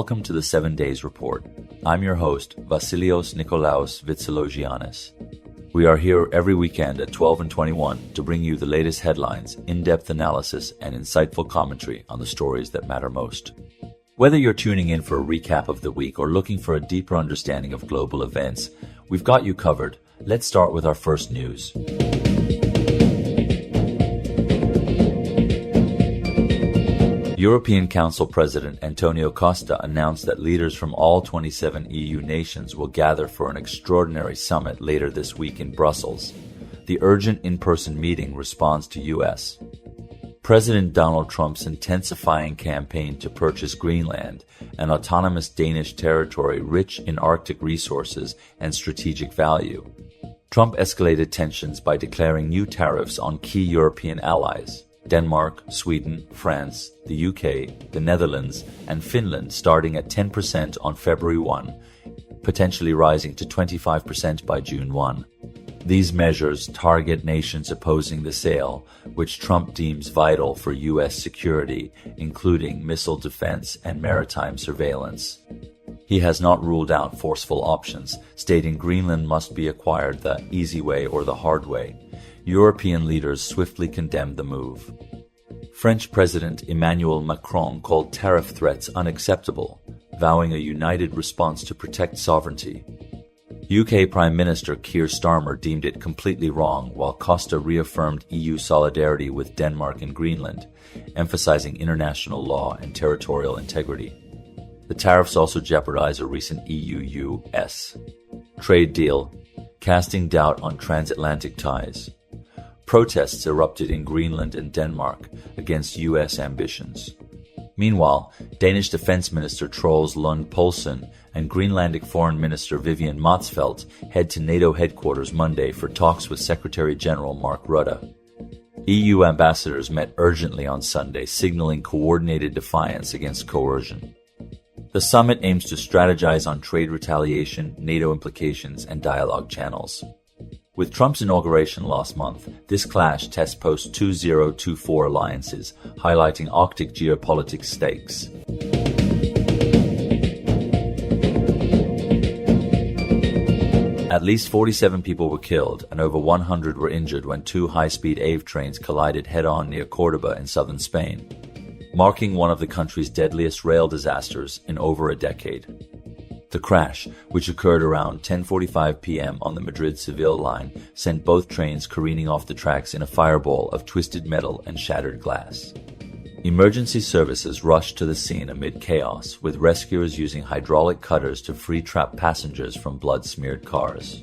Welcome to the 7 Days Report. I'm your host, Vasilios Nikolaos Vitsalogiannis. We are here every weekend at 12 and 21 to bring you the latest headlines, in-depth analysis, and insightful commentary on the stories that matter most. Whether you're tuning in for a recap of the week or looking for a deeper understanding of global events, we've got you covered. Let's start with our first news. European Council President Antonio Costa announced that leaders from all 27 EU nations will gather for an extraordinary summit later this week in Brussels. The urgent in-person meeting responds to U.S. President Donald Trump's intensifying campaign to purchase Greenland, an autonomous Danish territory rich in Arctic resources and strategic value. Trump escalated tensions by declaring new tariffs on key European allies. Denmark, Sweden, France, the UK, the Netherlands, and Finland starting at 10% on February 1, potentially rising to 25% by June 1. These measures target nations opposing the sale, which Trump deems vital for U.S. security, including missile defense and maritime surveillance. He has not ruled out forceful options, stating Greenland must be acquired the easy way or the hard way. European leaders swiftly condemned the move. French President Emmanuel Macron called tariff threats unacceptable, vowing a united response to protect sovereignty. UK Prime Minister Keir Starmer deemed it completely wrong, while Costa reaffirmed EU solidarity with Denmark and Greenland, emphasizing international law and territorial integrity. The tariffs also jeopardize a recent EU-US trade deal, casting doubt on transatlantic ties. Protests erupted in Greenland and Denmark against U.S. ambitions. Meanwhile, Danish Defense Minister Troels Lund Poulsen and Greenlandic Foreign Minister Vivian Motzfeldt head to NATO headquarters Monday for talks with Secretary General Mark Rutte. EU ambassadors met urgently on Sunday, signaling coordinated defiance against coercion. The summit aims to strategize on trade retaliation, NATO implications, and dialogue channels. With Trump's inauguration last month, this clash tests post-2024 alliances, highlighting Arctic geopolitics stakes. At least 47 people were killed and over 100 were injured when two high-speed AVE trains collided head-on near Córdoba in southern Spain, marking one of the country's deadliest rail disasters in over a decade. The crash, which occurred around 10:45 p.m. on the Madrid-Seville line, sent both trains careening off the tracks in a fireball of twisted metal and shattered glass. Emergency services rushed to the scene amid chaos, with rescuers using hydraulic cutters to free trapped passengers from blood-smeared cars.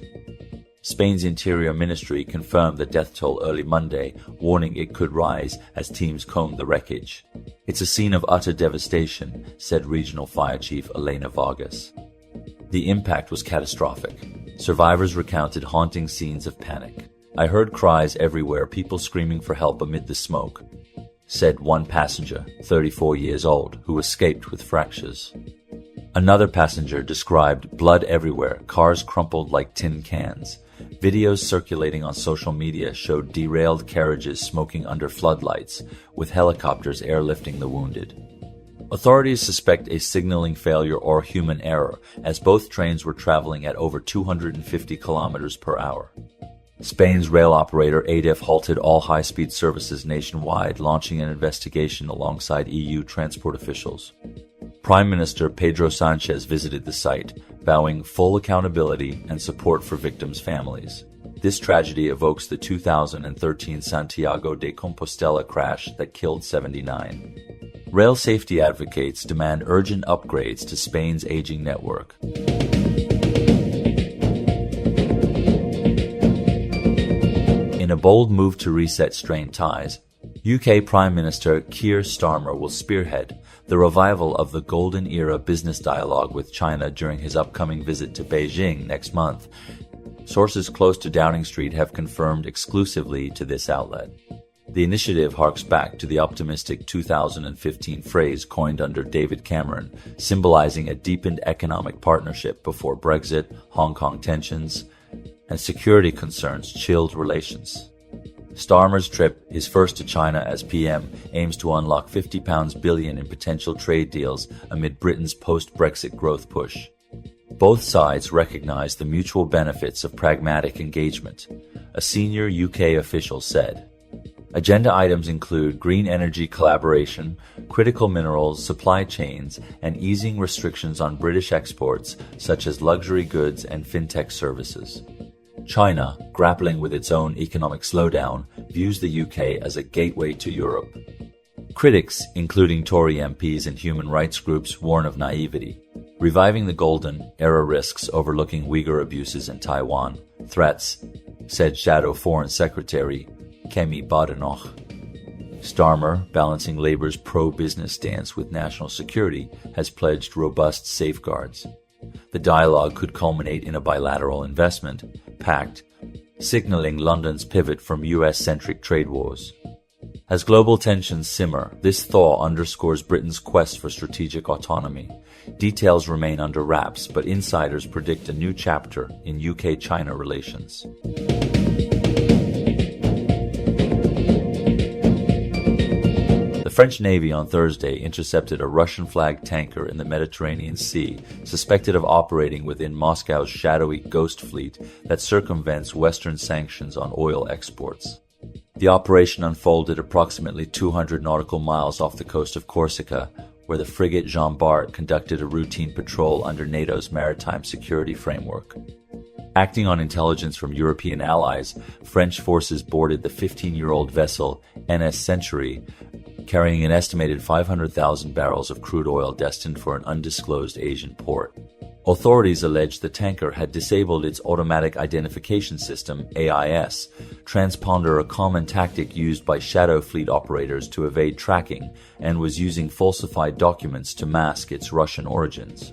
Spain's Interior Ministry confirmed the death toll early Monday, warning it could rise as teams combed the wreckage. "It's a scene of utter devastation," said Regional Fire Chief Elena Vargas. The impact was catastrophic. Survivors recounted haunting scenes of panic. "I heard cries everywhere, people screaming for help amid the smoke," said one passenger, 34 years old, who escaped with fractures. Another passenger described blood everywhere, cars crumpled like tin cans. Videos circulating on social media showed derailed carriages smoking under floodlights, with helicopters airlifting the wounded. Authorities suspect a signaling failure or human error, as both trains were traveling at over 250 kilometers per hour. Spain's rail operator ADIF halted all high-speed services nationwide, launching an investigation alongside EU transport officials. Prime Minister Pedro Sanchez visited the site, vowing full accountability and support for victims' families. This tragedy evokes the 2013 Santiago de Compostela crash that killed 79. Rail safety advocates demand urgent upgrades to Spain's aging network. In a bold move to reset strained ties, UK Prime Minister Keir Starmer will spearhead the revival of the Golden Era business dialogue with China during his upcoming visit to Beijing next month. Sources close to Downing Street have confirmed exclusively to this outlet. The initiative harks back to the optimistic 2015 phrase coined under David Cameron, symbolizing a deepened economic partnership before Brexit, Hong Kong tensions, and security concerns chilled relations. Starmer's trip, his first to China as PM, aims to unlock £50 billion in potential trade deals amid Britain's post-Brexit growth push. Both sides recognize the mutual benefits of pragmatic engagement, a senior UK official said. Agenda items include green energy collaboration, critical minerals, supply chains, and easing restrictions on British exports such as luxury goods and fintech services. China, grappling with its own economic slowdown, views the UK as a gateway to Europe. Critics, including Tory MPs and human rights groups, warn of naivety. Reviving the golden era risks overlooking Uyghur abuses in Taiwan. Threats, said Shadow Foreign Secretary Kemi Badenoch. Starmer, balancing Labour's pro-business stance with national security, has pledged robust safeguards. The dialogue could culminate in a bilateral investment pact, signaling London's pivot from US-centric trade wars. As global tensions simmer, this thaw underscores Britain's quest for strategic autonomy. Details remain under wraps, but insiders predict a new chapter in UK-China relations. The French Navy on Thursday intercepted a Russian-flagged tanker in the Mediterranean Sea, suspected of operating within Moscow's shadowy ghost fleet that circumvents Western sanctions on oil exports. The operation unfolded approximately 200 nautical miles off the coast of Corsica, where the frigate Jean Bart conducted a routine patrol under NATO's maritime security framework. Acting on intelligence from European allies, French forces boarded the 15-year-old vessel NS Century, carrying an estimated 500,000 barrels of crude oil destined for an undisclosed Asian port. Authorities alleged the tanker had disabled its automatic identification system, AIS, transponder, a common tactic used by shadow fleet operators to evade tracking, and was using falsified documents to mask its Russian origins.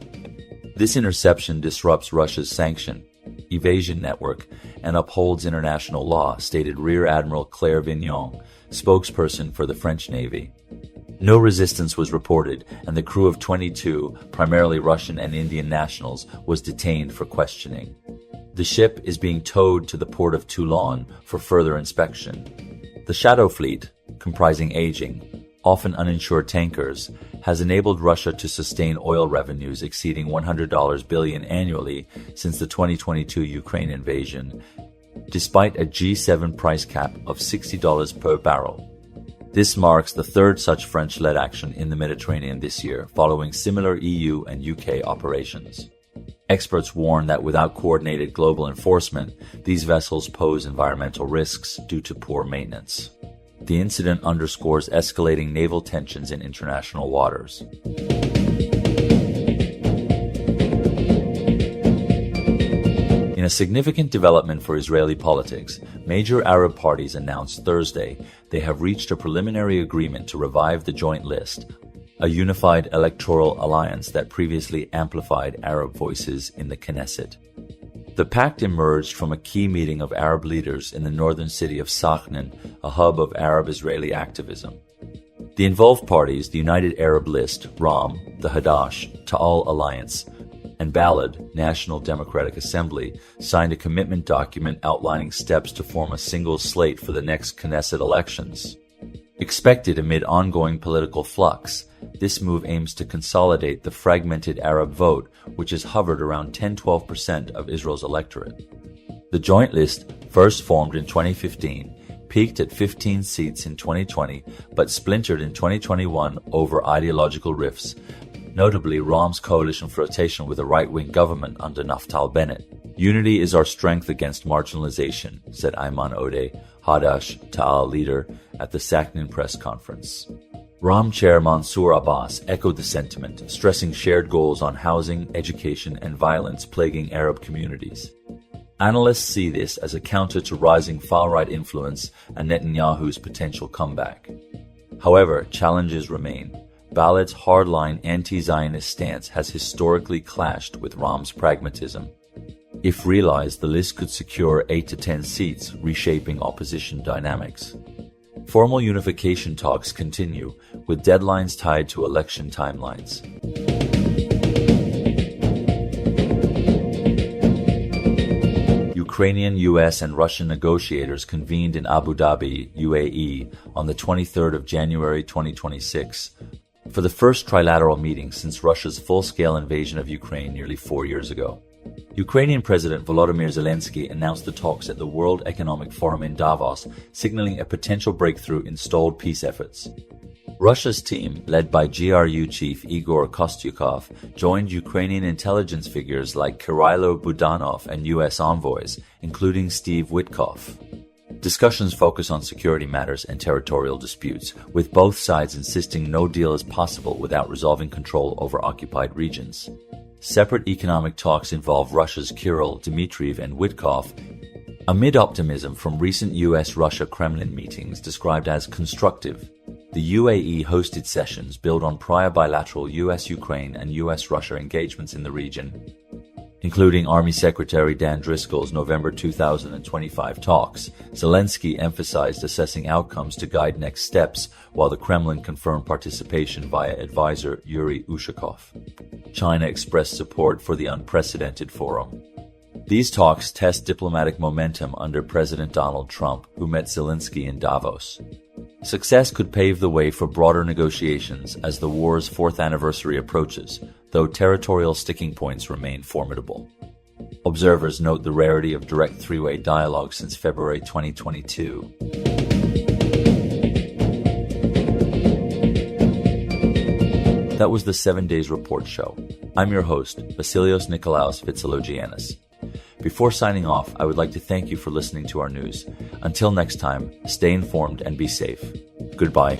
This interception disrupts Russia's sanction evasion network and upholds international law, stated Rear Admiral Claire Vignon, spokesperson for the French Navy. No resistance was reported, and the crew of 22, primarily Russian and Indian nationals, was detained for questioning. The ship is being towed to the port of Toulon for further inspection. The Shadow Fleet, comprising aging, often uninsured tankers, has enabled Russia to sustain oil revenues exceeding $100 billion annually since the 2022 Ukraine invasion, despite a G7 price cap of $60 per barrel. This marks the third such French-led action in the Mediterranean this year, following similar EU and UK operations. Experts warn that without coordinated global enforcement, these vessels pose environmental risks due to poor maintenance. The incident underscores escalating naval tensions in international waters. In a significant development for Israeli politics, major Arab parties announced Thursday they have reached a preliminary agreement to revive the Joint List, a unified electoral alliance that previously amplified Arab voices in the Knesset. The pact emerged from a key meeting of Arab leaders in the northern city of Sachin, a hub of Arab-Israeli activism. The involved parties, the United Arab List, RAM, the Hadash, Ta'al Alliance, and Balad, National Democratic Assembly, signed a commitment document outlining steps to form a single slate for the next Knesset elections. Expected amid ongoing political flux, this move aims to consolidate the fragmented Arab vote, which has hovered around 10-12% of Israel's electorate. The Joint List, first formed in 2015, peaked at 15 seats in 2020, but splintered in 2021 over ideological rifts, notably Ram's coalition flirtation with a right-wing government under Naftali Bennett. Unity is our strength against marginalization, said Ayman Odeh, Hadash Ta'al leader, at the Sachin press conference. RAM chair Mansour Abbas echoed the sentiment, stressing shared goals on housing, education, and violence plaguing Arab communities. Analysts see this as a counter to rising far-right influence and Netanyahu's potential comeback. However, challenges remain. Balad's hardline anti-Zionist stance has historically clashed with Ram's pragmatism. If realized, the list could secure 8 to 10 seats, reshaping opposition dynamics. Formal unification talks continue, with deadlines tied to election timelines. Ukrainian, US, and Russian negotiators convened in Abu Dhabi, UAE, on the 23rd of January 2026, for the first trilateral meeting since Russia's full-scale invasion of Ukraine nearly 4 years ago. Ukrainian President Volodymyr Zelensky announced the talks at the World Economic Forum in Davos, signaling a potential breakthrough in stalled peace efforts. Russia's team, led by GRU chief Igor Kostyukov, joined Ukrainian intelligence figures like Kirilo Budanov and U.S. envoys, including Steve Witkoff. Discussions focus on security matters and territorial disputes, with both sides insisting no deal is possible without resolving control over occupied regions. Separate economic talks involve Russia's Kirill, Dmitriev, and Witkoff, amid optimism from recent U.S.-Russia Kremlin meetings described as constructive. The UAE hosted sessions build on prior bilateral U.S.-Ukraine and U.S.-Russia engagements in the region, including Army Secretary Dan Driscoll's November 2025 talks. Zelensky emphasized assessing outcomes to guide next steps, while the Kremlin confirmed participation via advisor Yuri Ushakov. China expressed support for the unprecedented forum. These talks test diplomatic momentum under President Donald Trump, who met Zelensky in Davos. Success could pave the way for broader negotiations as the war's 4th anniversary approaches, though territorial sticking points remain formidable. Observers note the rarity of direct three-way dialogue since February 2022. That was the 7 Days Report Show. I'm your host, Vasilios Nikolaos Vitsalogiannis. Before signing off, I would like to thank you for listening to our news. Until next time, stay informed and be safe. Goodbye.